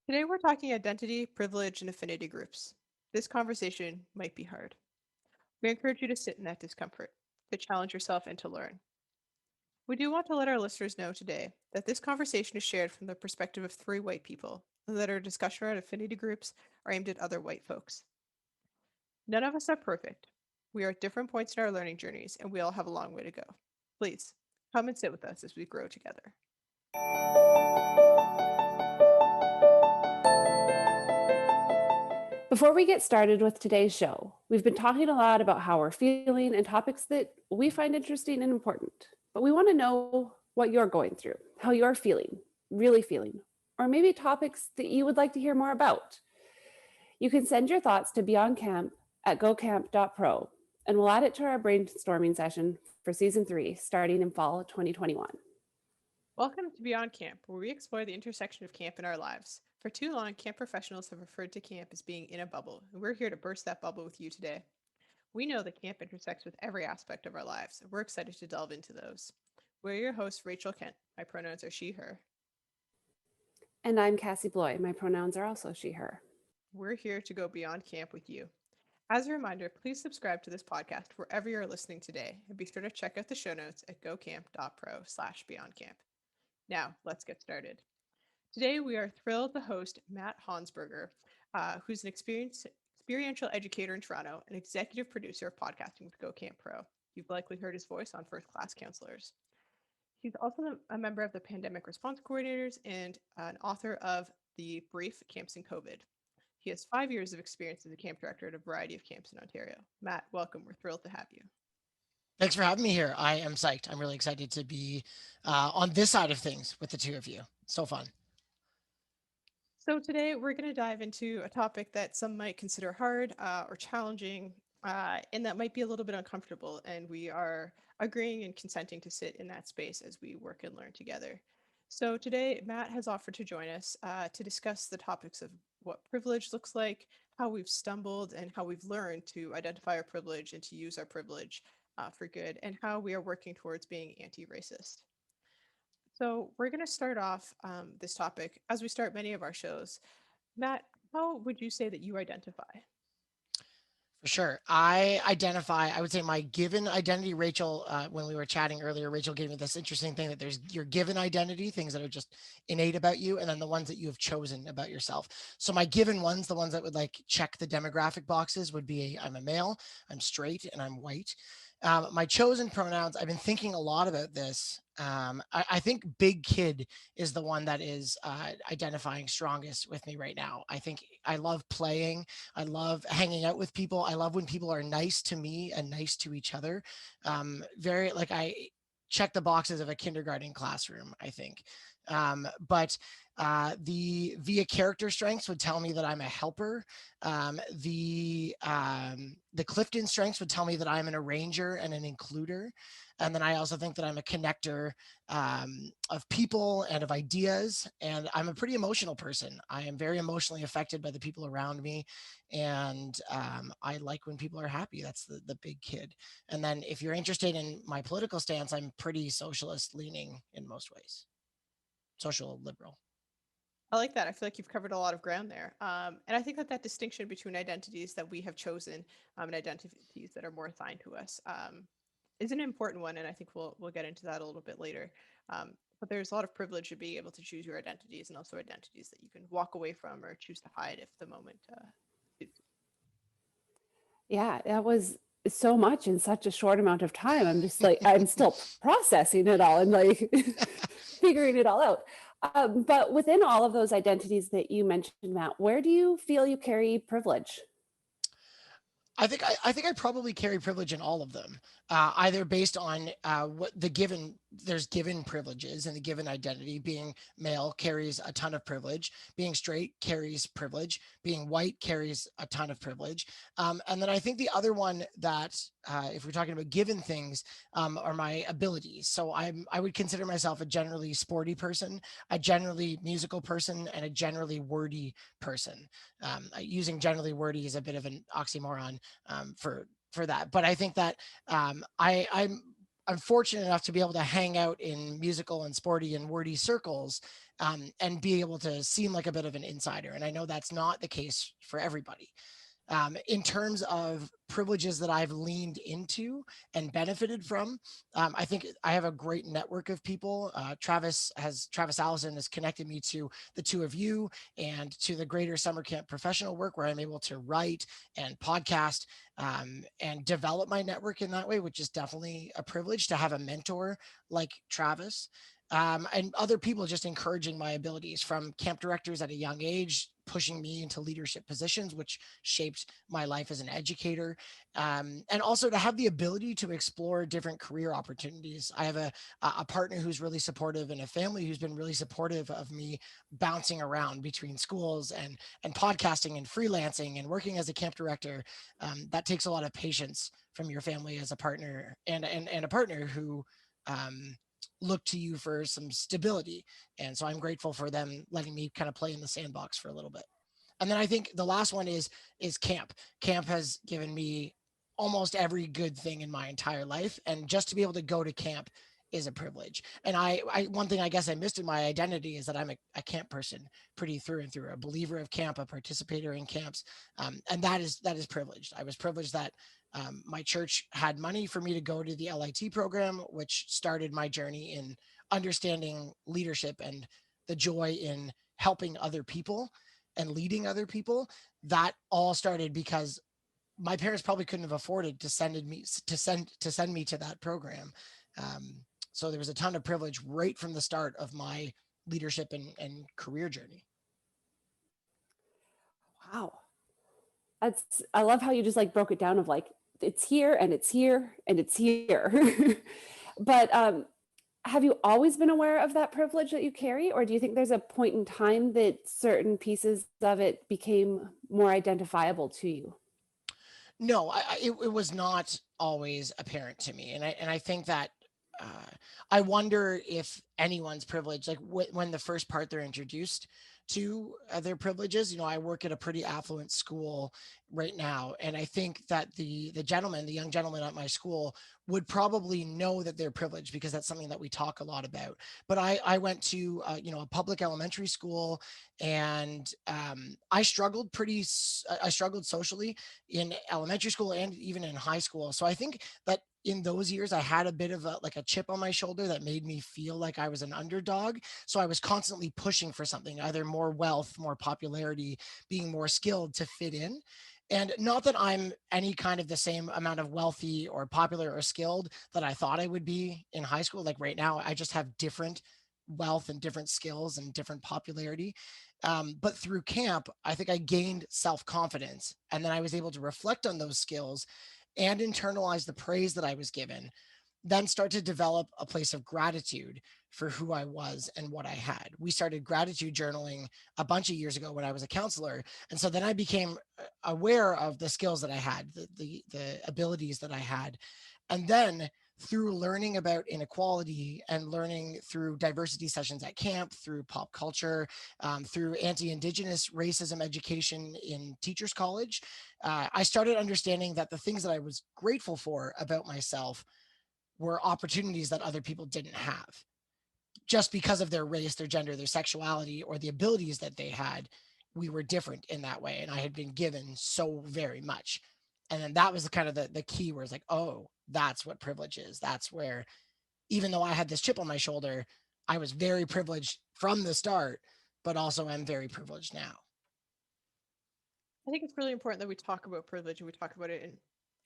Today we're talking identity, privilege, and affinity groups. This conversation might be hard. We encourage you to sit in that discomfort, to challenge yourself, and to learn. We do want to let our listeners know today that this conversation is shared from the perspective of three white people, and that our discussion around affinity groups are aimed at other white folks. None of us are perfect. We are at different points in our learning journeys, and we all have a long way to go. Please come and sit with us as we grow together. Before we get started with today's show, we've been talking a lot about how we're feeling and topics that we find interesting and important. But we want to know what you're going through, how you're feeling, really feeling, or maybe topics that you would like to hear more about. You can send your thoughts to beyondcamp at gocamp.pro, and we'll add it to our brainstorming session for season 3, starting in fall 2021. Welcome to Beyond Camp, where we explore the intersection of camp in our lives. For too long, camp professionals have referred to camp as being in a bubble, and we're here to burst that bubble with you today. We know that camp intersects with every aspect of our lives, and we're excited to delve into those. We're your host, Rachel Kent. My pronouns are she, her. And I'm Cassie Bloy. My pronouns are also she, her. We're here to go beyond camp with you. As a reminder, please subscribe to this podcast wherever you're listening today, and be sure to check out the show notes at gocamp.pro/beyondcamp. Now, let's get started. Today, we are thrilled to host Matt Honsberger, who's an experiential educator in Toronto and executive producer of podcasting with Go Camp Pro. You've likely heard his voice on First Class Counselors. He's also a member of the Pandemic Response Coordinators and an author of The Brief Camps in COVID. He has 5 years of experience as a camp director at a variety of camps in Ontario. Matt, welcome. We're thrilled to have you. Thanks for having me here. I am psyched. I'm really excited to be on this side of things with the two of you. So fun. So today we're going to dive into a topic that some might consider hard or challenging, and that might be a little bit uncomfortable. And we are agreeing and consenting to sit in that space as we work and learn together. So today, Matt has offered to join us to discuss the topics of what privilege looks like, how we've stumbled, and how we've learned to identify our privilege and to use our privilege for good, and how we are working towards being anti-racist. So we're going to start off this topic as we start many of our shows. Matt, how would you say that you identify? For sure. I would say my given identity, Rachel, when we were chatting earlier, Rachel gave me this interesting thing that there's your given identity, things that are just innate about you, and then the ones that you have chosen about yourself. So my given ones, the ones that would like check the demographic boxes would be I'm a male, I'm straight, and I'm white. My chosen pronouns, I've been thinking a lot about this. I think big kid is the one that is identifying strongest with me right now. I think I love playing. I love hanging out with people. I love when people are nice to me and nice to each other. Very like I check the boxes of a kindergarten classroom, I think. But the via character strengths would tell me that I'm a helper. The Clifton strengths would tell me that I'm an arranger and an includer. And then I also think that I'm a connector of people and of ideas. And I'm a pretty emotional person. I am very emotionally affected by the people around me. And I like when people are happy. That's the big kid. And then if you're interested in my political stance, I'm pretty socialist leaning in most ways, social liberal. I like that. I feel like you've covered a lot of ground there. And I think that that distinction between identities that we have chosen and identities that are more assigned to us is an important one. And I think we'll get into that a little bit later. But there's a lot of privilege to being able to choose your identities and also identities that you can walk away from or choose to hide if the moment suits. Yeah, that was so much in such a short amount of time. I'm just like, I'm still processing it all and like figuring it all out. But within all of those identities that you mentioned, Matt, where do you feel you carry privilege? I think I probably carry privilege in all of them, either based on what the given there's given privileges and the given identity. Being male carries a ton of privilege. Being straight carries privilege. Being white carries a ton of privilege. And then I think the other one that, if we're talking about given things, are my abilities. So I would consider myself a generally sporty person, a generally musical person, and a generally wordy person. Using generally wordy is a bit of an oxymoron for that. But I think that I'm fortunate enough to be able to hang out in musical and sporty and wordy circles and be able to seem like a bit of an insider. And I know that's not the case for everybody. In terms of privileges that I've leaned into and benefited from, I think I have a great network of people. Travis Allison has connected me to the two of you and to the greater summer camp professional work where I'm able to write and podcast and develop my network in that way, which is definitely a privilege to have a mentor like Travis. And other people just encouraging my abilities, from camp directors at a young age, pushing me into leadership positions, which shaped my life as an educator. And also to have the ability to explore different career opportunities. I have a partner who's really supportive and a family who's been really supportive of me bouncing around between schools and podcasting and freelancing and working as a camp director. That takes a lot of patience from your family as a partner, and a partner who um, look to you for some stability. And so I'm grateful for them letting me kind of play in the sandbox for a little bit. And then I think the last one is camp. Camp has given me almost every good thing in my entire life, and just to be able to go to camp is a privilege. And I one thing I guess I missed in my identity is that I'm a camp person pretty through and through, a believer of camp, a participator in camps, and that is privileged. I was privileged that my church had money for me to go to the LIT program, which started my journey in understanding leadership and the joy in helping other people and leading other people. That all started because my parents probably couldn't have afforded to send me to that program. So there was a ton of privilege right from the start of my leadership and career journey. Wow. I love how you just like broke it down of like it's here and it's here and it's here. But have you always been aware of that privilege that you carry, or do you think there's a point in time that certain pieces of it became more identifiable to you? No, it was not always apparent to me, and I think that uh, I wonder if anyone's privilege, like when the first part they're introduced to their privileges. You know, I work at a pretty affluent school right now, and I think that the young gentleman at my school, would probably know that they're privileged because that's something that we talk a lot about. But I went to a public elementary school, and I struggled socially in elementary school and even in high school. So I think that in those years I had a bit of a chip on my shoulder that made me feel like I was an underdog. So I was constantly pushing for something, either more wealth, more popularity, being more skilled to fit in. And not that I'm any kind of the same amount of wealthy or popular or skilled that I thought I would be in high school. Like right now, I just have different wealth and different skills and different popularity. But through camp, I think I gained self confidence. And then I was able to reflect on those skills and internalize the praise that I was given, then start to develop a place of gratitude for who I was and what I had. We started gratitude journaling a bunch of years ago when I was a counselor. And so then I became aware of the skills that I had, the abilities that I had. And then through learning about inequality and learning through diversity sessions at camp, through pop culture, through anti-Indigenous racism education in Teachers College, I started understanding that the things that I was grateful for about myself were opportunities that other people didn't have, just because of their race, their gender, their sexuality, or the abilities that they had. We were different in that way, and I had been given so very much. And then that was the kind of the key, where it's like, oh, that's what privilege is. That's where, even though I had this chip on my shoulder, I was very privileged from the start, but also I'm very privileged now. I think it's really important that we talk about privilege and we talk about it in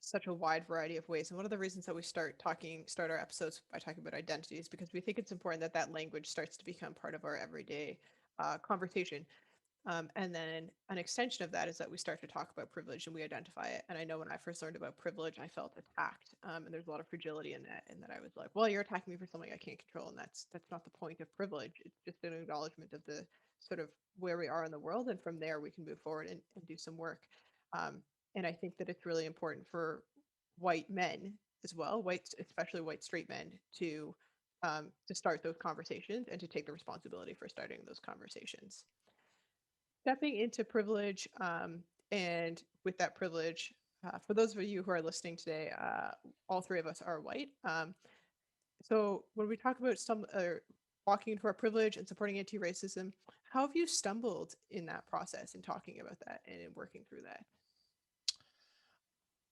such a wide variety of ways. And one of the reasons that we start our episodes by talking about identity is because we think it's important that that language starts to become part of our everyday conversation. And then an extension of that is that we start to talk about privilege and we identify it. And I know when I first learned about privilege, I felt attacked, and there's a lot of fragility in that. And that I was like, "Well, you're attacking me for something I can't control," and that's not the point of privilege. It's just an acknowledgement of the sort of where we are in the world, and from there we can move forward and do some work. Um, and I think that it's really important for white men as well, especially white straight men, to start those conversations and to take the responsibility for starting those conversations. Stepping into privilege, and with that privilege, for those of you who are listening today, all three of us are white. So when we talk about walking into our privilege and supporting anti-racism. How have you stumbled in that process and talking about that and in working through that?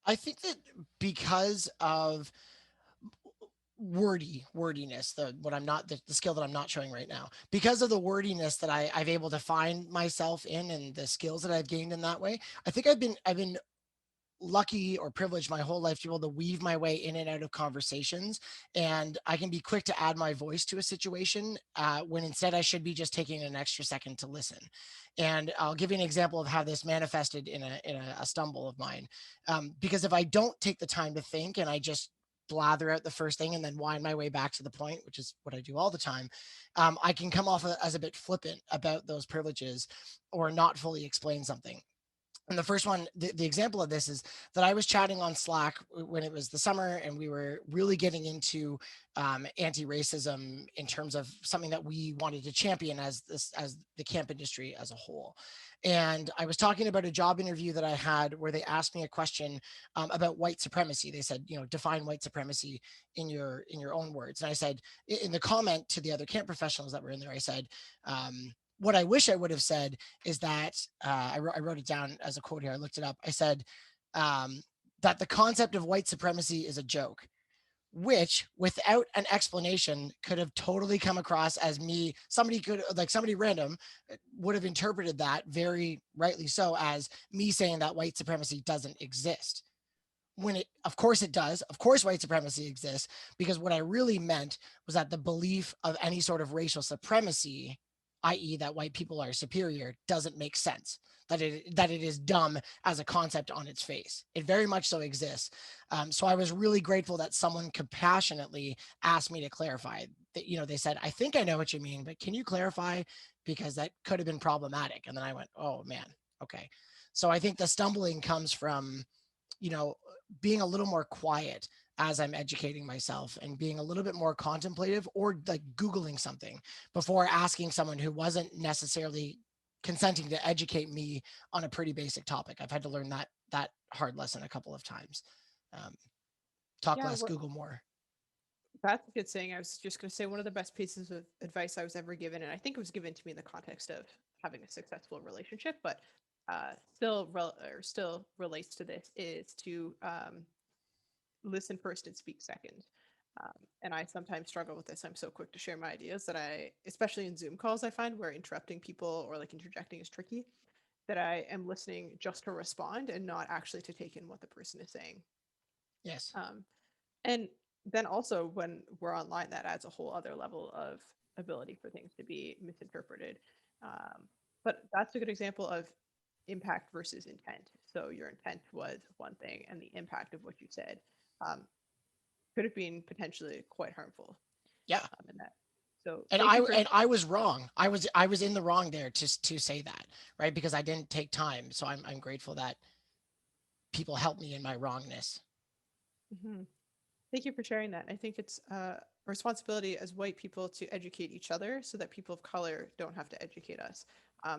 I think that because of wordiness, the skill that I'm not showing right now, because of the wordiness that I've able to find myself in, and the skills that I've gained in that way, I think I've been lucky or privileged my whole life to be able to weave my way in and out of conversations, and I can be quick to add my voice to a situation, when instead I should be just taking an extra second to listen. And I'll give you an example of how this manifested in a stumble of mine, because if I don't take the time to think and I just blather out the first thing and then wind my way back to the point, which is what I do all the time, I can come off as a bit flippant about those privileges or not fully explain something. And the first one, the example of this is that I was chatting on Slack when it was the summer, and we were really getting into anti-racism in terms of something that we wanted to champion as the camp industry as a whole. And I was talking about a job interview that I had where they asked me a question about white supremacy. They said, define white supremacy in your own words. And I said, in the comment to the other camp professionals that were in there, I said, what I wish I would have said is that I wrote it down as a quote here. I looked it up. I said that the concept of white supremacy is a joke, which without an explanation could have totally come across as me. Somebody random would have interpreted that very rightly so as me saying that white supremacy doesn't exist. When of course it does. Of course, white supremacy exists, because what I really meant was that the belief of any sort of racial supremacy, i.e., that white people are superior, doesn't make sense. That it is dumb as a concept on its face. It very much so exists. So I was really grateful that someone compassionately asked me to clarify. That they said, "I think I know what you mean, but can you clarify, because that could have been problematic." And then I went, "Oh man, okay." So I think the stumbling comes from you know being a little more quiet as I'm educating myself, and being a little bit more contemplative, or like Googling something before asking someone who wasn't necessarily consenting to educate me on a pretty basic topic. I've had to learn that hard lesson a couple of times. Um, Talk Yeah, less, Google more. that's a good saying. I was just going to say one of the best pieces of advice I was ever given, and I think it was given to me in the context of having a successful relationship, but still relates to this, is to listen first and speak second. And I sometimes struggle with this. I'm so quick to share my ideas that especially in Zoom calls, I find where interrupting people or like interjecting is tricky, that I am listening just to respond and not actually to take in what the person is saying. Yes. Um, and then also when we're online, that adds a whole other level of ability for things to be misinterpreted. Um, but that's a good example of impact versus intent. So your intent was one thing, and the impact of what you said um, could have been potentially quite harmful Yeah. in that. So And thank I you for and I was wrong. I was in the wrong there to say that, right? Because I didn't take time. So I'm grateful that people helped me in my wrongness. mhm. Thank you for sharing that. I think it's a responsibility as white people to educate each other so that people of color don't have to educate us.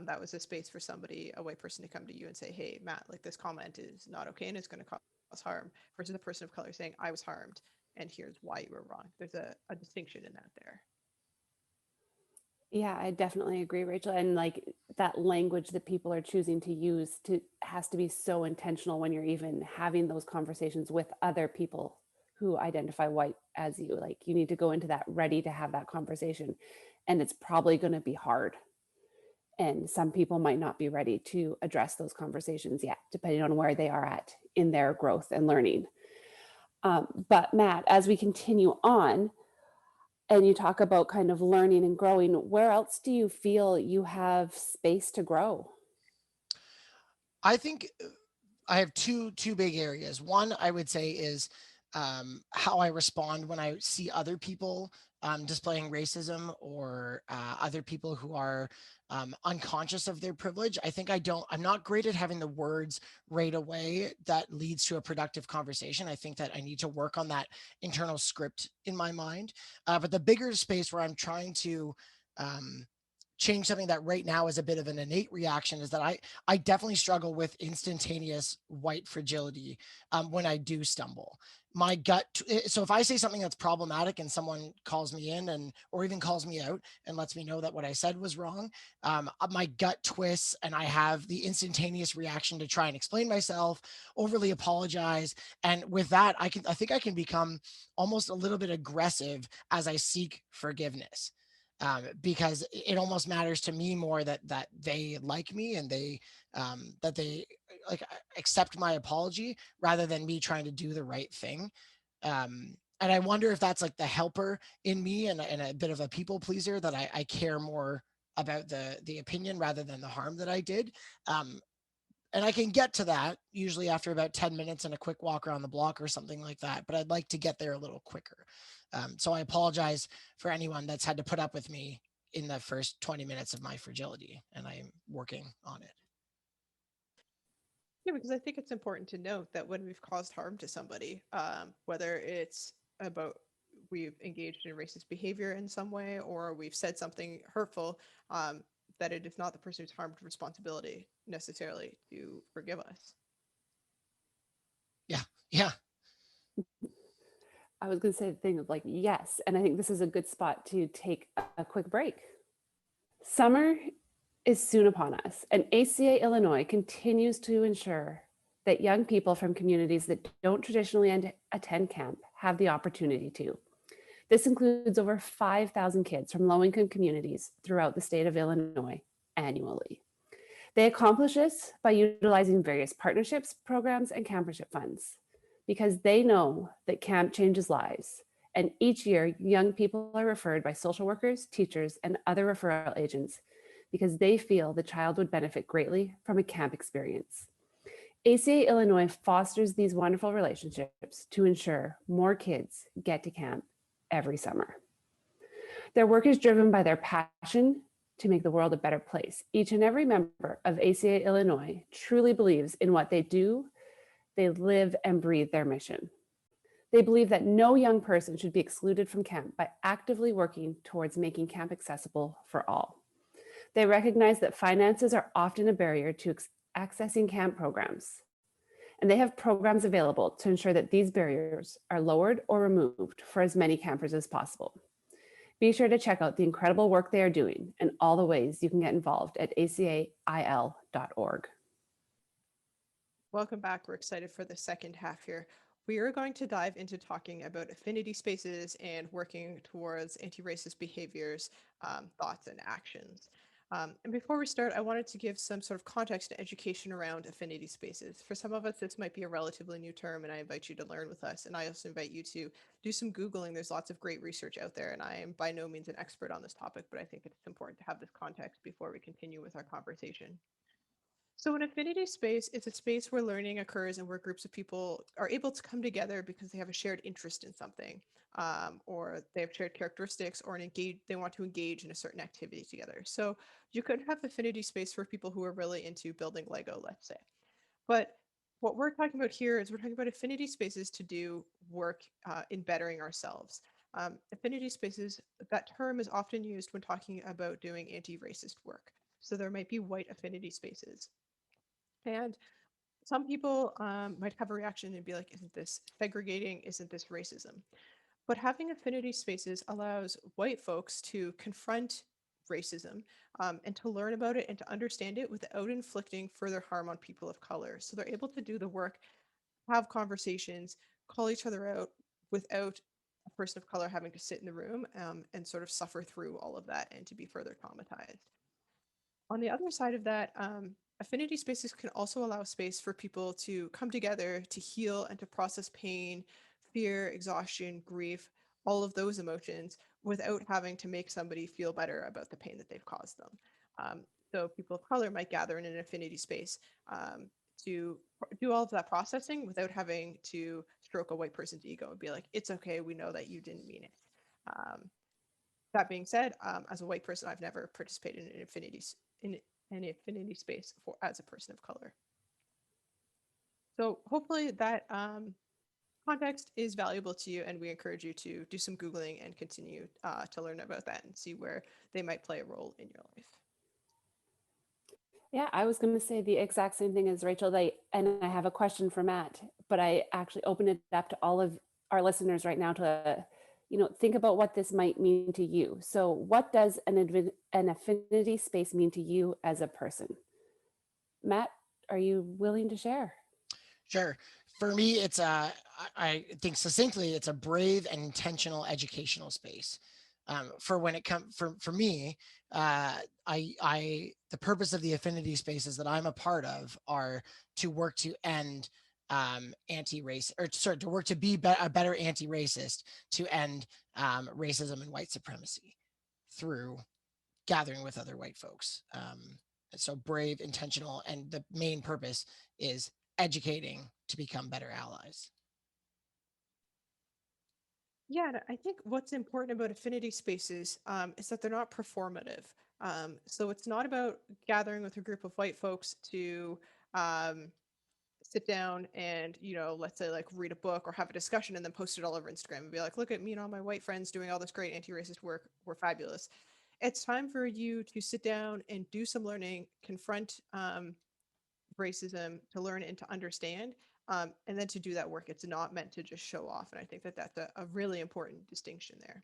That was a space for somebody, a white person, to come to you and say, "Hey, Matt, like this comment is not okay and it's going to cause harm," versus a person of color saying, "I was harmed and here's why you were wrong." There's a distinction in that there. Yeah, I definitely agree, Rachel. And like that language that people are choosing to use to has to be so intentional when you're even having those conversations with other people who identify white as you. Like you need to go into that ready to have that conversation. And it's probably going to be hard. And some people might not be ready to address those conversations yet, depending on where they are at in their growth and learning. But Matt, as we continue on, and you talk about kind of learning and growing, where else do you feel you have space to grow? I think I have two big areas. One, I would say, is how I respond when I see other people displaying racism, or other people who are unconscious of their privilege. I think I'm not great at having the words right away that leads to a productive conversation. I think that I need to work on that internal script in my mind. But the bigger space where I'm trying to um, change something that right now is a bit of an innate reaction, is that I definitely struggle with instantaneous white fragility when I do stumble. My gut. So if I say something that's problematic and someone calls me in and or even calls me out and lets me know that what I said was wrong, my gut twists and I have the instantaneous reaction to try and explain myself, overly apologize, and with that, I think I can become almost a little bit aggressive as I seek forgiveness. Because it almost matters to me more that they like me and that they like accept my apology rather than me trying to do the right thing. And I wonder if that's like the helper in me and a bit of a people pleaser, that I care more about the opinion rather than the harm that I did. Um, and I can get to that usually after about 10 minutes and a quick walk around the block or something like that. But I'd like to get there a little quicker. So I apologize for anyone that's had to put up with me in the first 20 minutes of my fragility, and I'm working on it. Yeah, because I think it's important to note that when we've caused harm to somebody, whether it's about we've engaged in racist behavior in some way or we've said something hurtful, um, that it is not the person who's harmed responsibility necessarily to forgive us. Yeah. Yeah. I was going to say the thing of like, yes. And I think this is a good spot to take a quick break. Summer is soon upon us, and ACA Illinois continues to ensure that young people from communities that don't traditionally attend camp have the opportunity to. This includes over 5,000 kids from low income communities throughout the state of Illinois annually. They accomplish this by utilizing various partnerships, programs, and campership funds because they know that camp changes lives. And each year, young people are referred by social workers, teachers, and other referral agents because they feel the child would benefit greatly from a camp experience. ACA Illinois fosters these wonderful relationships to ensure more kids get to camp every summer. Their work is driven by their passion to make the world a better place. Each and every member of ACA Illinois truly believes in what they do. They live and breathe their mission. They believe that no young person should be excluded from camp by actively working towards making camp accessible for all. They recognize that finances are often a barrier to accessing camp programs, and they have programs available to ensure that these barriers are lowered or removed for as many campers as possible. Be sure to check out the incredible work they are doing and all the ways you can get involved at acail.org. Welcome back. We're excited for the second half here. We are going to dive into talking about affinity spaces and working towards anti-racist behaviors, thoughts, and actions. And before we start, I wanted to give some sort of context and education around affinity spaces. For some of us, this might be a relatively new term, and I invite you to learn with us. And I also invite you to do some Googling. There's lots of great research out there, and I am by no means an expert on this topic, but I think it's important to have this context before we continue with our conversation. So, an affinity space is a space where learning occurs and where groups of people are able to come together because they have a shared interest in something, or they have shared characteristics, or they want to engage in a certain activity together. So, you could have affinity space for people who are really into building Lego, let's say. But what we're talking about here is we're talking about affinity spaces to do work in bettering ourselves. Affinity spaces, that term is often used when talking about doing anti racist work. So, there might be white affinity spaces. And some people might have a reaction and be like, isn't this segregating? Isn't this racism? But having affinity spaces allows white folks to confront racism and to learn about it and to understand it without inflicting further harm on people of color. So they're able to do the work, have conversations, call each other out without a person of color having to sit in the room and sort of suffer through all of that and to be further traumatized. On the other side of that, affinity spaces can also allow space for people to come together to heal and to process pain, fear, exhaustion, grief, all of those emotions without having to make somebody feel better about the pain that they've caused them. Um, so people of color might gather in an affinity space to do all of that processing without having to stroke a white person's ego and be like, it's okay, we know that you didn't mean it. Um, that being said, as a white person, I've never participated in in an affinity space for as a person of color. So hopefully that context is valuable to you, and we encourage you to do some Googling and continue to learn about that and see where they might play a role in your life. Yeah, I was going to say the exact same thing as Rachel. And I have a question for Matt, but I actually open it up to all of our listeners right now to, think about what this might mean to you. So, what does an affinity space mean to you as a person? Matt, are you willing to share? Sure. For me, it's I think succinctly, it's a brave and intentional educational space. For when it comes for me, the purpose of the affinity spaces that I'm a part of are to work to end anti-race, or sorry, to work to be a better anti-racist, to end racism and white supremacy through gathering with other white folks. So brave, intentional, and the main purpose is educating to become better allies. Yeah, and I think what's important about affinity spaces is that they're not performative. So it's not about gathering with a group of white folks to um, sit down and, let's say like read a book or have a discussion and then post it all over Instagram and be like, look at me and all my white friends doing all this great anti-racist work. We're fabulous. It's time for you to sit down and do some learning, confront racism, to learn and to understand, and then to do that work. It's not meant to just show off. And I think that that's a really important distinction there.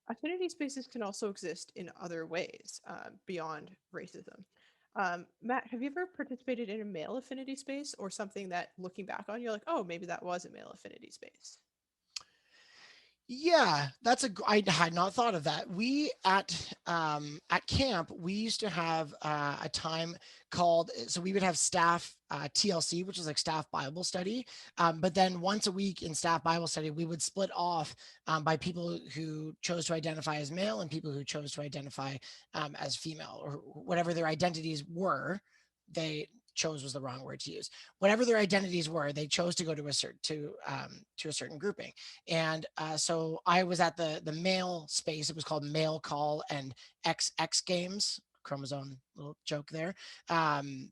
Affinity spaces can also exist in other ways beyond racism. Matt, have you ever participated in a male affinity space, or something that looking back on, you're like, oh, maybe that was a male affinity space? Yeah, I had not thought of that. We at camp, we used to have a time called, so we would have staff TLC, which is like staff Bible study. But then once a week in staff Bible study, we would split off by people who chose to identify as male and people who chose to identify as female, or whatever their identities were. They chose was the wrong word to use. Whatever their identities were, they chose to go to to a certain grouping. And so I was at the male space. It was called Male Call and XX Games. Chromosome little joke there. And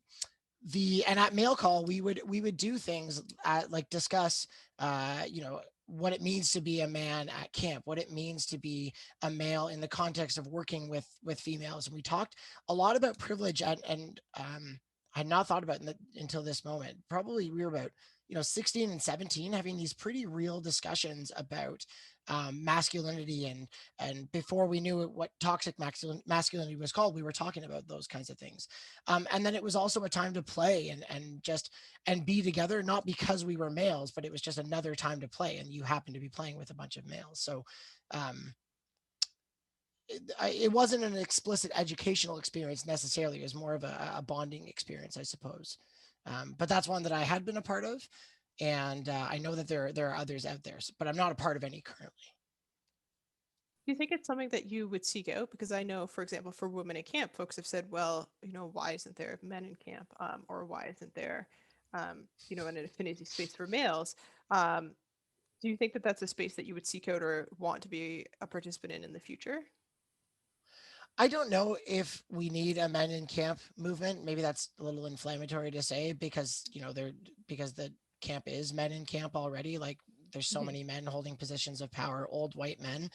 at Male Call, we would do things like discuss, what it means to be a man at camp, what it means to be a male in the context of working with females. And we talked a lot about privilege, and I had not thought about it until this moment. Probably we were about 16 and 17, having these pretty real discussions about masculinity, and before we knew what toxic masculinity was called, we were talking about those kinds of things. And then it was also a time to play and be together, not because we were males, but it was just another time to play, and you happened to be playing with a bunch of males. So um, it wasn't an explicit educational experience necessarily. It was more of a bonding experience, I suppose. But that's one that I had been a part of, and I know that there are others out there, but I'm not a part of any currently. Do you think it's something that you would seek out? Because I know, for example, for women in camp, folks have said, well, why isn't there men in camp? Or why isn't there, an affinity space for males? Um, do you think that that's a space that you would seek out or want to be a participant in the future? I don't know if we need a men in camp movement. Maybe that's a little inflammatory to say, because because the camp is men in camp already. Like there's so Mhm. many men holding positions of power, old white men,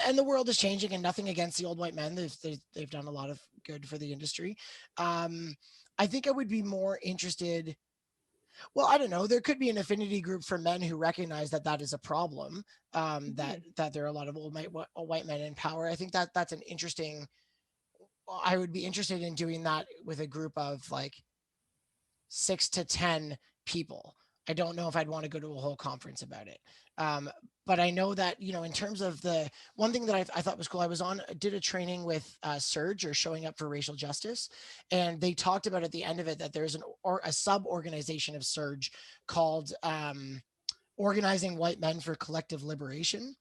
and the world is changing. And nothing against the old white men. They've done a lot of good for the industry. Um, I think I would be more interested. Well, I don't know. There could be an affinity group for men who recognize that that is a problem. Mhm. That there are a lot of white men in power. I think that that's an interesting. I would be interested in doing that with a group of like 6 to 10 people. I don't know if I'd want to go to a whole conference about it. Um, but I know that, in terms of the one thing that I thought was cool, did a training with Surge, or Showing Up for Racial Justice. And they talked about at the end of it that there's a sub organization of Surge called Organizing White Men for Collective Liberation,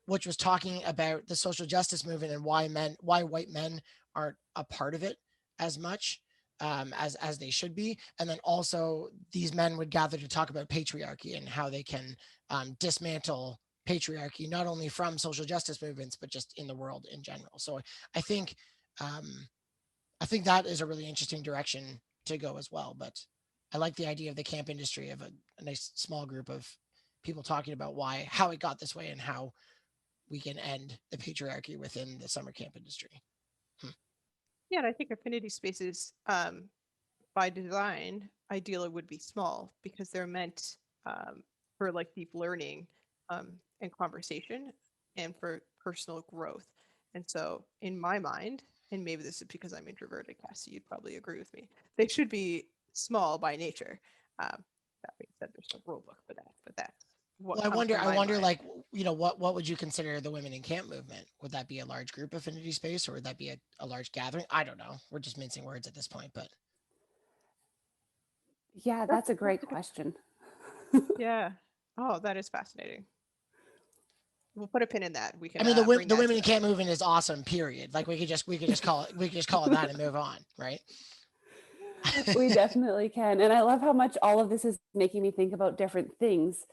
which was talking about the social justice movement and why white men aren't a part of it as much as they should be. And then also these men would gather to talk about patriarchy and how they can dismantle patriarchy, not only from social justice movements, but just in the world in general. So I think um, I think that is a really interesting direction to go as well. But I like the idea of the camp industry, of a nice small group of people talking about how it got this way and how we can end the patriarchy within the summer camp industry. Hmm. Yeah, and I think affinity spaces, by design, ideally would be small because they're meant for like deep learning and conversation and for personal growth. And so, in my mind, and maybe this is because I'm introverted, Cassie, you'd probably agree with me, they should be small by nature. That being said, there's no rule book for that, but that's what Well, I comes wonder. to I my wonder, mind. like, what would you consider the women in camp movement? Would that be a large group affinity space, or would that be a large gathering? I don't know. We're just mincing words at this point, but Yeah, That's, that's a that's great a good, question. yeah. Oh, that is fascinating. We'll put a pin in that. We I can mean, bring the that women to in camp movement is awesome. Period. Like we could just call it that and move on, right? We definitely can. And I love how much all of this is making me think about different things,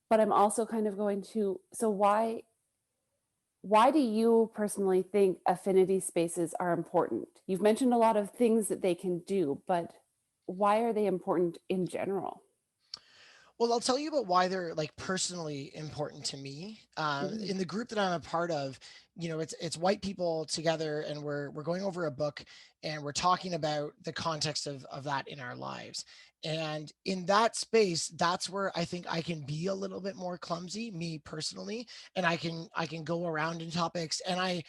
but I'm also kind of going to, so why do you personally think affinity spaces are important? You've mentioned a lot of things that they can do, but why are they important in general? Well, I'll tell you about why they're like personally important to me. Mhm. In the group that I'm a part of, it's white people together, and we're going over a book, and we're talking about the context of that in our lives. And in that space, that's where I think I can be a little bit more clumsy, me personally, and I can go around in topics. And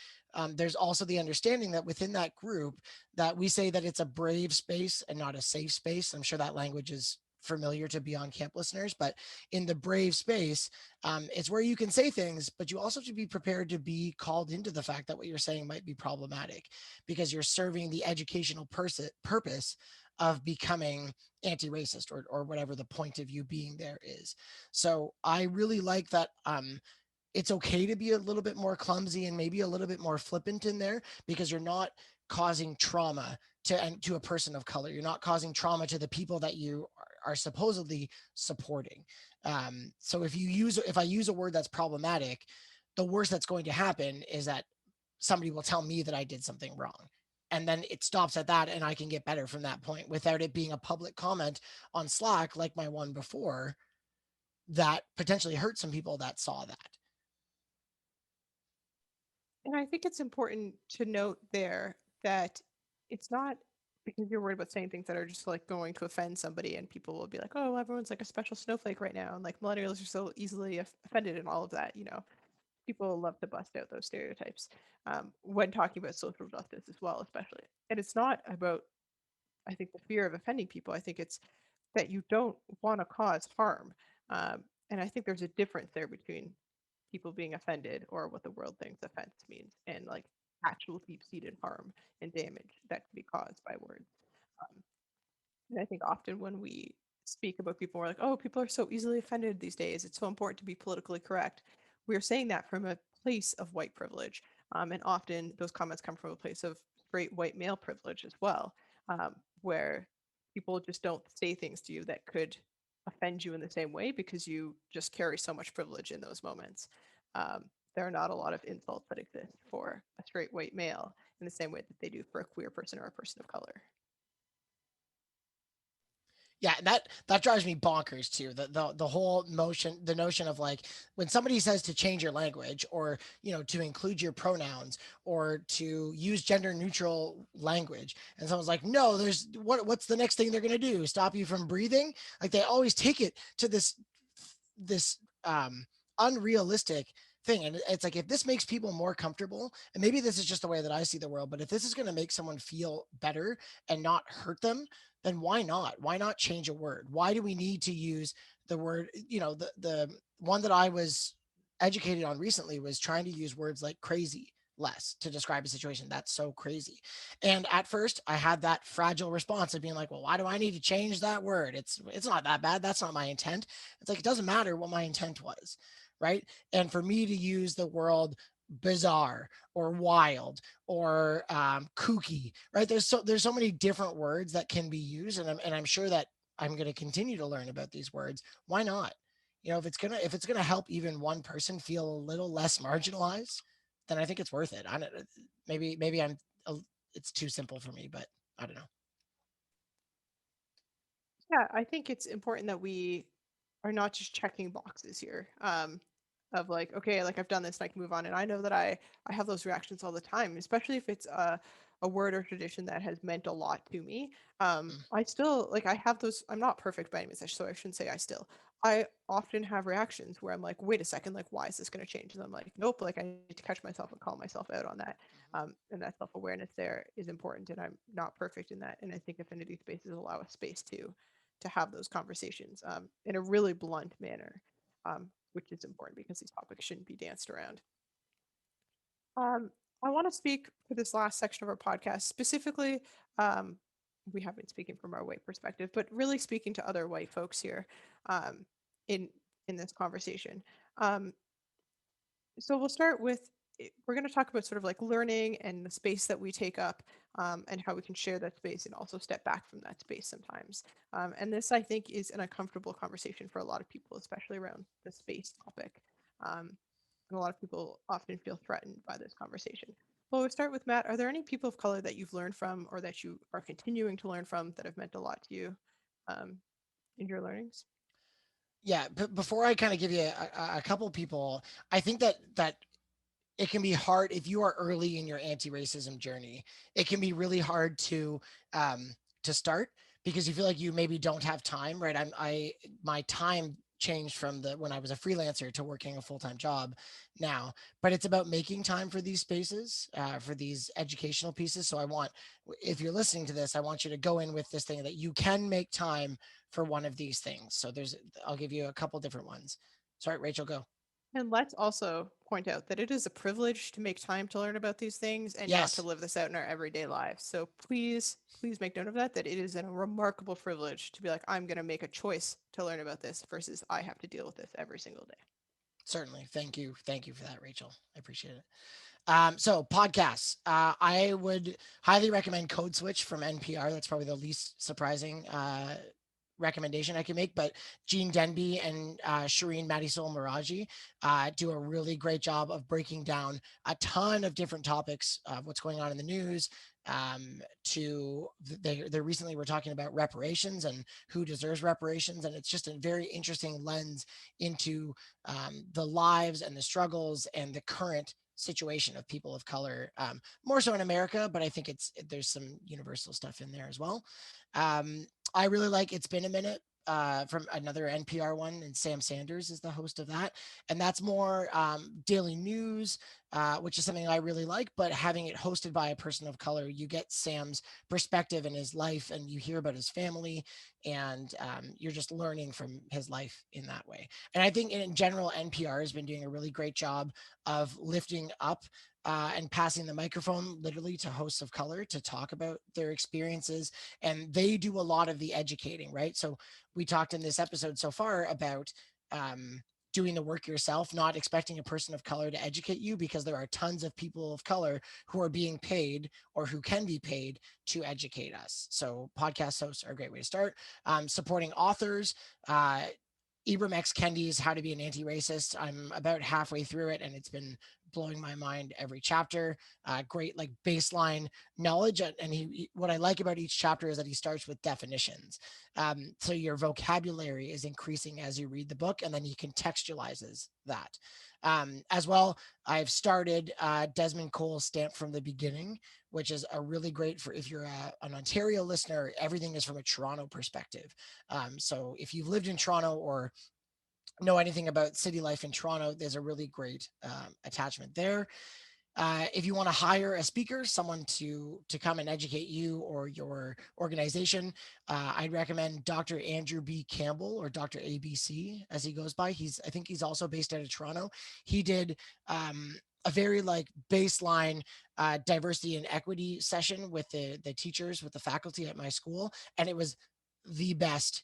there's also the understanding that within that group that we say that it's a brave space and not a safe space. I'm sure that language is familiar to Beyond Camp listeners, but in the brave space, it's where you can say things, but you also have to be prepared to be called into the fact that what you're saying might be problematic because you're serving the educational purpose of becoming anti-racist or whatever the point of you being there is. So I really like that. It's okay to be a little bit more clumsy and maybe a little bit more flippant in there because you're not causing trauma to a person of color. You're not causing trauma to the people that you are supposedly supporting. So if I use a word that's problematic, the worst that's going to happen is that somebody will tell me that I did something wrong. And then it stops at that, and I can get better from that point without it being a public comment on Slack like my one before that potentially hurt some people that saw that. And I think it's important to note there that it's not because you're worried about saying things that are just like going to offend somebody and people will be like, oh, everyone's like a special snowflake right now. And like millennials are so easily offended and all of that, people love to bust out those stereotypes when talking about social justice as well, especially. And it's not about, I think, the fear of offending people. I think it's that you don't want to cause harm. And I think there's a difference there between people being offended or what the world thinks offense means and like actual deep-seated harm and damage that can be caused by words. Um, and I think often when we speak about people, we're like, oh, people are so easily offended these days. It's so important to be politically correct. We're saying that from a place of white privilege. And often those comments come from a place of straight white male privilege as well, where people just don't say things to you that could offend you in the same way because you just carry so much privilege in those moments. Um, there are not a lot of insults that exist for a straight white male in the same way that they do for a queer person or a person of color. Yeah, that drives me bonkers too. The whole the notion of like when somebody says to change your language or to include your pronouns or to use gender neutral language, and someone's like, no, there's what's the next thing they're gonna do? Stop you from breathing? Like they always take it to this unrealistic thing. And it's like if this makes people more comfortable, and maybe this is just the way that I see the world, but if this is going to make someone feel better and not hurt them, then why not? Why not change a word? Why do we need to use the word? The one that I was educated on recently was trying to use words like crazy less to describe a situation that's so crazy. And at first I had that fragile response of being like, well, why do I need to change that word? It's not that bad. That's not my intent. It's like it doesn't matter what my intent was, right? And for me to use the word bizarre or wild or kooky, right? There's so many different words that can be used, and I'm sure that I'm going to continue to learn about these words. Why not? If it's gonna help even one person feel a little less marginalized, then I think it's worth it. I don't. Maybe it's too simple for me, but I don't know. Yeah, I think it's important that we are not just checking boxes here. Of like, okay, like I've done this and I can move on. And I know that I have those reactions all the time, especially if it's a word or tradition that has meant a lot to me. Mm. I still like I have those. I'm not perfect by any means, so I shouldn't say I still. I often have reactions where I'm like, wait a second, like why is this going to change? And I'm like, nope, like I need to catch myself and call myself out on that. And that self awareness there is important, and I'm not perfect in that. And I think affinity spaces allow a space to have those conversations in a really blunt manner, which is important because these topics shouldn't be danced around. Um, I want to speak for this last section of our podcast specifically. Um, we have been speaking from our white perspective, but really speaking to other white folks here um, in in this conversation. Um, so we'll start with we're going to talk about sort of like learning and the space that we take up and how we can share that space and also step back from that space sometimes. And this, I think, is an uncomfortable conversation for a lot of people, especially around the space topic. Um, and a lot of people often feel threatened by this conversation. Well, we'll start with Matt. Are there any people of color that you've learned from or that you are continuing to learn from that have meant a lot to you um, in your learnings? Yeah, but before I kind of give you a couple people, I think that it can be hard if you are early in your anti-racism journey. It can be really hard um, to start because you feel like you maybe don't have time, right? My time changed from the when I was a freelancer to working a full-time job now, but it's about making time for these spaces, for these educational pieces. So if you're listening to this, I want you to go in with this thing that you can make time for one of these things. So I'll give you a couple different ones. Sorry, Rachel, go. And let's also point out that it is a privilege to make time to learn about these things and not to Yes. live this out in our everyday lives. So please, please make note of that, that it is a remarkable privilege to be like, I'm going to make a choice to learn about this versus I have to deal with this every single day. Certainly. Thank you. Thank you for that, Rachel. I appreciate it. So podcasts, I would highly recommend Code Switch from NPR. That's probably the least surprising recommendation I can make, but Gene Denby and Shireen Matisol Meraji do a really great job of breaking down a ton of different topics of what's going on in the news. They recently were talking about reparations and who deserves reparations, and it's just a very interesting lens into the lives and the struggles and the current situation of people of color, more so in America, but I think there's some universal stuff in there as well. I really like It's Been a Minute from another NPR one, and Sam Sanders is the host of that. And that's more daily news, which is something I really like, but having it hosted by a person of color, you get Sam's perspective in his life and you hear about his family, and you're just learning from his life in that way. And I think in general, NPR has been doing a really great job of lifting up and passing the microphone literally to hosts of color to talk about their experiences. And they do a lot of the educating, right? So we talked in this episode so far about doing the work yourself, not expecting a person of color to educate you, because there are tons of people of color who are being paid or who can be paid to educate us. So podcast hosts are a great way to start. Supporting authors, Ibram X. Kendi's How to Be an Anti-Racist. I'm about halfway through it, and it's been blowing my mind every chapter. Great like baseline knowledge, and what I like about each chapter is that he starts with definitions. So your vocabulary is increasing as you read the book, and then he contextualizes that. As well, I've started Desmond Cole's Stamp from the Beginning, which is a really great for if you're an Ontario listener. Everything is from a Toronto perspective. So if you've lived in Toronto or know anything about city life in Toronto, there's a really great attachment there. If you want to hire a speaker, someone to come and educate you or your organization, I'd recommend Dr. Andrew B. Campbell, or Dr. ABC as he goes by. I think he's also based out of Toronto. He did a very like baseline diversity and equity session with the teachers, with the faculty at my school, and it was the best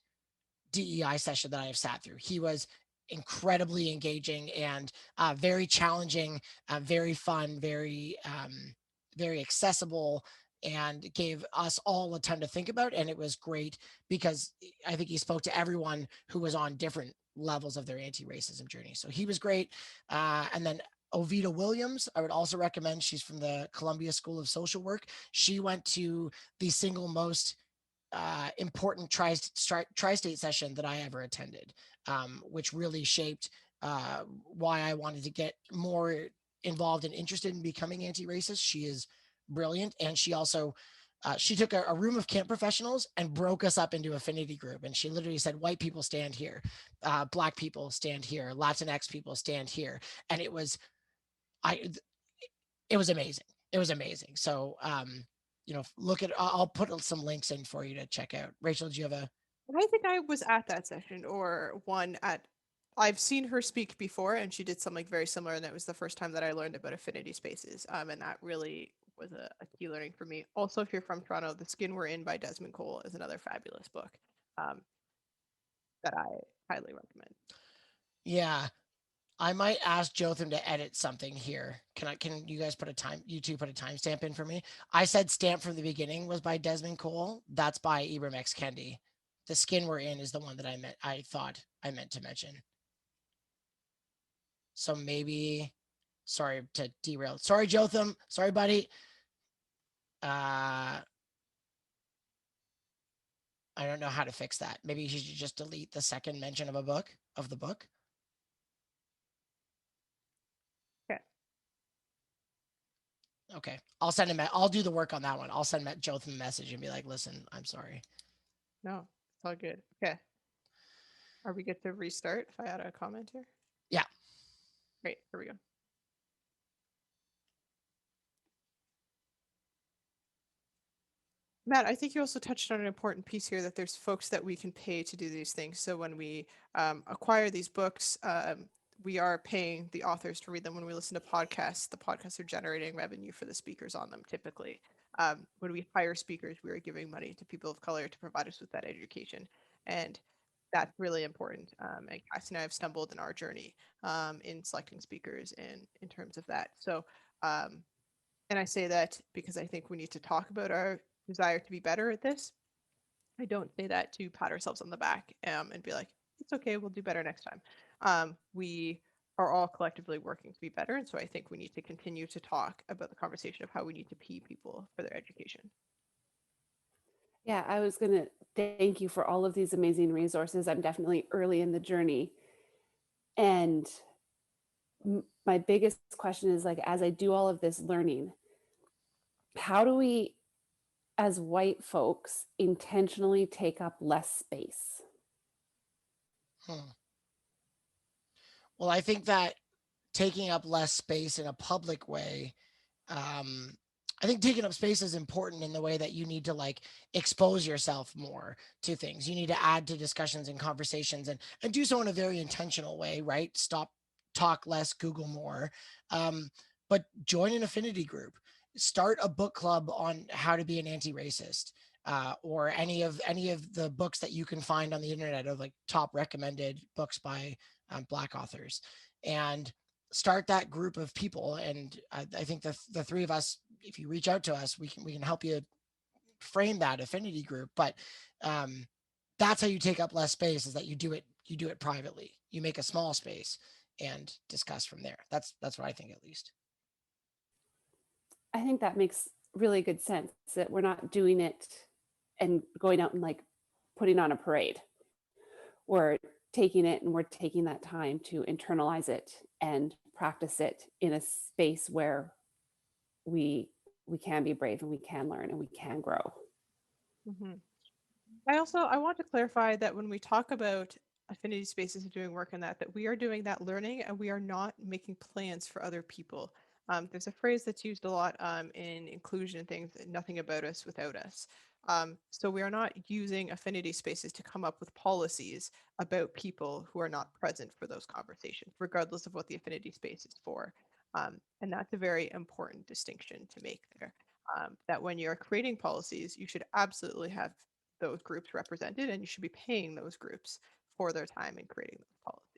DEI session that I have sat through. He was incredibly engaging and very challenging, very fun, very accessible, and gave us all a ton to think about. And it was great because I think he spoke to everyone who was on different levels of their anti-racism journey. So he was great. And then Ovita Williams, I would also recommend. She's from the Columbia School of Social Work. She went to the single most important tri-state session that I ever attended, which really shaped why I wanted to get more involved and interested in becoming anti-racist. She is brilliant, and she also she took a room of camp professionals and broke us up into affinity group. And she literally said, white people stand here, black people stand here, Latinx people stand here. And I, it was amazing. It was amazing. So, look at, I'll put some links in for you to check out. Rachel, do you have a? I think I was at that session or one at. I've seen her speak before, and she did something very similar, and that was the first time that I learned about Affinity Spaces. And that really was a key learning for me. Also, if you're from Toronto, The Skin We're In by Desmond Cole is another fabulous book um, that I highly recommend. Yeah, I might ask Jotham to edit something here. Can you guys you two put a timestamp in for me? I said Stamp from the Beginning was by Desmond Cole. That's by Ibram X. Kendi. The Skin We're In is the one that I thought I meant to mention. So maybe, sorry to derail. Sorry, Jotham. Sorry, buddy. I don't know how to fix that. Maybe you should just delete the second mention of the book. Okay. Okay. I'll send him. I'll do the work on that one. I'll send Jotham a message and be like, listen, I'm sorry. No, it's all good. Okay. Are we good to restart if I add a comment here? Yeah. Great. Here we go. Matt, I think you also touched on an important piece here that there's folks that we can pay to do these things. So when we acquire these books, we are paying the authors to read them. When we listen to podcasts, the podcasts are generating revenue for the speakers on them typically. When we hire speakers, we are giving money to people of color to provide us with that education. And that's really important. And Cass and I have stumbled in our journey in selecting speakers and in terms of that. So, and I say that because I think we need to talk about our desire to be better at this. I don't say that to pat ourselves on the back and be like, it's okay, we'll do better next time. We are all collectively working to be better. And so I think we need to continue to talk about the conversation of how we need to pay people for their education. Yeah, I was going to thank you for all of these amazing resources. I'm definitely early in the journey. And my biggest question is like, as I do all of this learning, how do we, as white folks, intentionally take up less space? Well, I think that taking up less space in a public way, um, I think taking up space is important in the way that you need to like expose yourself more to things. You need to add to discussions and conversations and do so in a very intentional way, right? Stop, talk less, Google more. But join an affinity group. Start a book club on how to be an anti-racist. Or any of the books that you can find on the internet of like top recommended books by Black authors, and start that group of people. And I think the three of us, if you reach out to us, we can help you frame that affinity group. But that's how you take up less space, is that you do it privately. You make a small space and discuss from there. That's what I think, at least. I think that makes really good sense, that we're not doing it and going out and like putting on a parade. We're taking it and we're taking that time to internalize it and practice it in a space where we can be brave and we can learn and we can grow. Mm-hmm. I want to clarify that when we talk about affinity spaces and doing work in that we are doing that learning and we are not making plans for other people. There's a phrase that's used a lot in inclusion and things, nothing about us without us. So we are not using affinity spaces to come up with policies about people who are not present for those conversations, regardless of what the affinity space is for. And that's a very important distinction to make there. That when you're creating policies, you should absolutely have those groups represented, and you should be paying those groups for their time in creating those policies.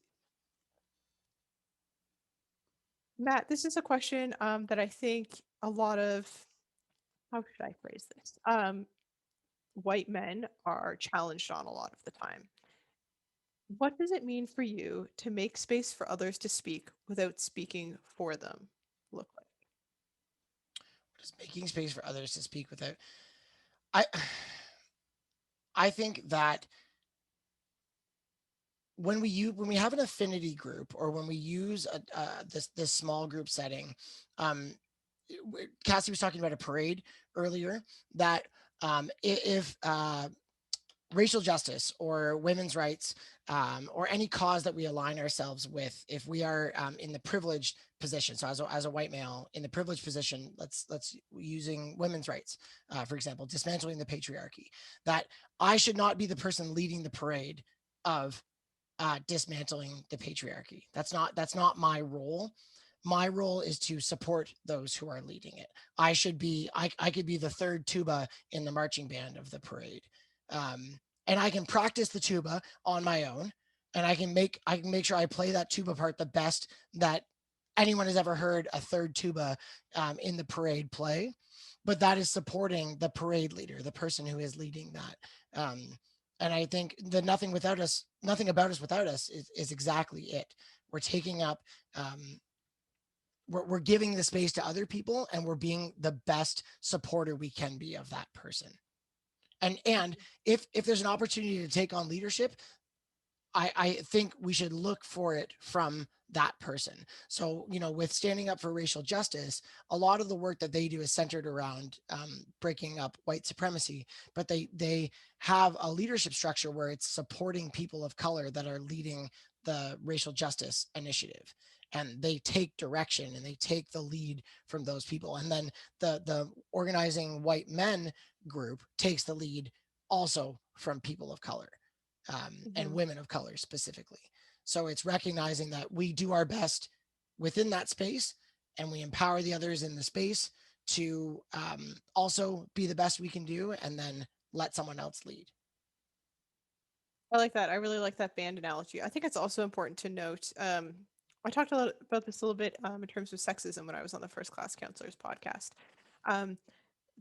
Matt, this is a question that I think a lot of, how should I phrase this? White men are challenged on a lot of the time. What does it mean for you to make space for others to speak without speaking for them look like? What is making space for others to speak without? I I think that when we have an affinity group, or when we use this small group setting, um, Cassie was talking about a parade earlier, that if racial justice or women's rights, or any cause that we align ourselves with, if we are in the privileged position, so as a white male in the privileged position, let's using women's rights, for example, dismantling the patriarchy, that I should not be the person leading the parade of dismantling the patriarchy. That's not my role. My role is to support those who are leading it. I could be the third tuba in the marching band of the parade. And I can practice the tuba on my own, and I can make sure I play that tuba part the best that anyone has ever heard a third tuba in the parade play. But that is supporting the parade leader, the person who is leading that. And I think the nothing about us without us is exactly it. We're taking up, we're giving the space to other people, and we're being the best supporter we can be of that person. And if there's an opportunity to take on leadership, I think we should look for it from that person. So, with standing up for racial justice, a lot of the work that they do is centered around breaking up white supremacy, but they have a leadership structure where it's supporting people of color that are leading the racial justice initiative. And they take direction and they take the lead from those people. And then the organizing white men group takes the lead also from people of color, and Mhm. women of color specifically. So it's recognizing that we do our best within that space, and we empower the others in the space to also be the best we can do, and then let someone else lead. I like that. I really like that band analogy. I think it's also important to note. I talked a lot about this a little bit in terms of sexism when I was on the First Class Counselors podcast. Um,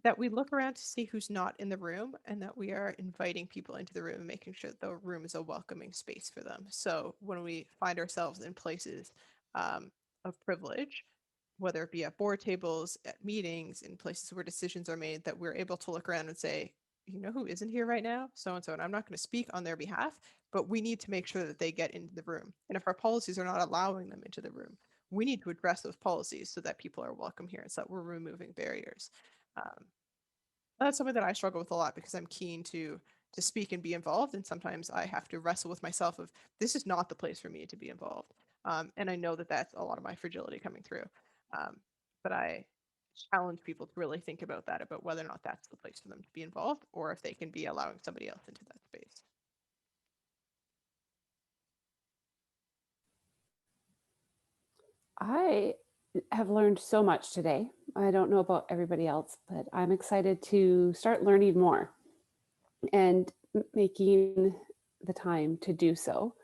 that we look around to see who's not in the room, and that we are inviting people into the room and making sure that the room is a welcoming space for them. So when we find ourselves in places um, of privilege, whether it be at board tables, at meetings, in places where decisions are made, that we're able to look around and say, you know who isn't here right now? So and so. And I'm not going to speak on their behalf, but we need to make sure that they get into the room. And if our policies are not allowing them into the room, we need to address those policies so that people are welcome here and so that we're removing barriers. Um, that's something that I struggle with a lot because I'm keen to speak and be involved, and sometimes I have to wrestle with myself of this is not the place for me to be involved, and I know that that's a lot of my fragility coming through, but I challenge people to really think about that, about whether or not that's the place for them to be involved, or if they can be allowing somebody else into that space. I have learned so much today. I don't know about everybody else, but I'm excited to start learning more and making the time to do so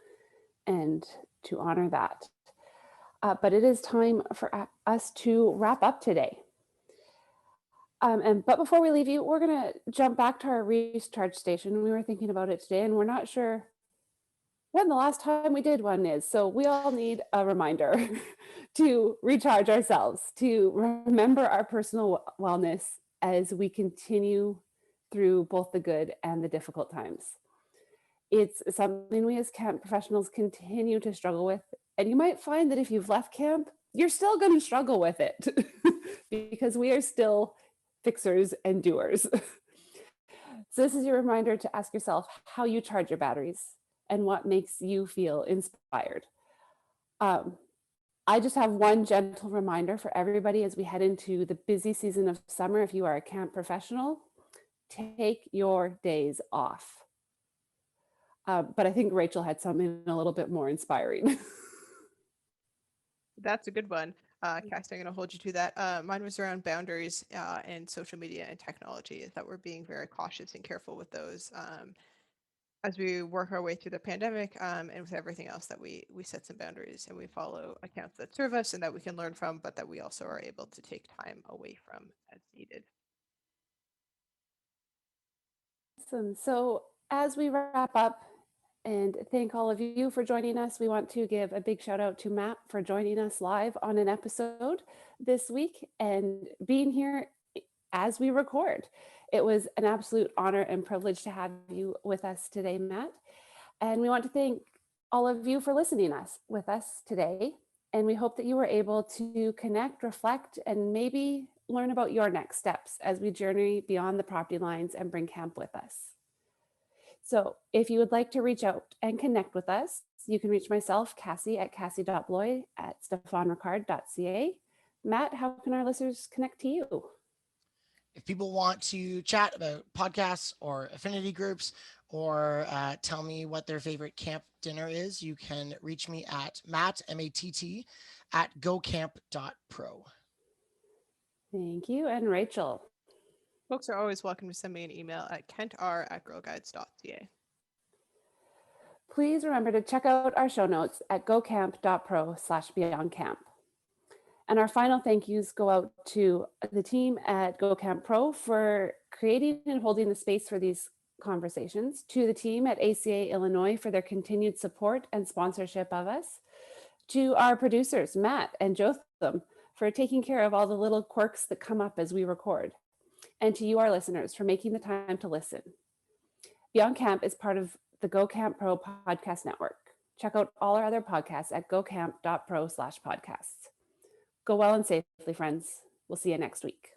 and to honor that. But it is time for us to wrap up today. But before we leave you, we're going to jump back to our recharge station. We were thinking about it today, and we're not sure when the last time we did one is. So we all need a reminder to recharge ourselves, to remember our personal wellness as we continue through both the good and the difficult times. It's something we as camp professionals continue to struggle with. And you might find that if you've left camp, you're still going to struggle with it because we are still fixers and doers. So this is your reminder to ask yourself how you charge your batteries and what makes you feel inspired. Um, I just have one gentle reminder for everybody as we head into the busy season of summer. If you are a camp professional, take your days off. But I think Rachel had something a little bit more inspiring. That's a good one. Cassie, I'm going to hold you to that. Mine was around boundaries and social media and technology, that we're being very cautious and careful with those. As we work our way through the pandemic, and with everything else, that we set some boundaries and we follow accounts that serve us and that we can learn from, but that we also are able to take time away from as needed. Awesome. So as we wrap up and thank all of you for joining us, we want to give a big shout out to Matt for joining us live on an episode this week and being here as we record. It was an absolute honor and privilege to have you with us today, Matt. And we want to thank all of you for listening with us today. And we hope that you were able to connect, reflect, and maybe learn about your next steps as we journey beyond the property lines and bring camp with us. So if you would like to reach out and connect with us, you can reach myself, Cassie, at cassie.bloy at stefanricard.ca. Matt, how can our listeners connect to you? If people want to chat about podcasts or affinity groups or tell me what their favorite camp dinner is, you can reach me at Matt, M-A-T-T, at gocamp.pro. Thank you. And Rachel. Folks are always welcome to send me an email at kentr@girlguides.ca. Please remember to check out our show notes at gocamp.pro/beyondcamp. And our final thank yous go out to the team at GoCamp Pro for creating and holding the space for these conversations, to the team at ACA Illinois for their continued support and sponsorship of us, to our producers, Matt and Jotham, for taking care of all the little quirks that come up as we record, and to you, our listeners, for making the time to listen. Beyond Camp is part of the GoCamp Pro podcast network. Check out all our other podcasts at gocamp.pro/podcasts. Go well and safely, friends. We'll see you next week.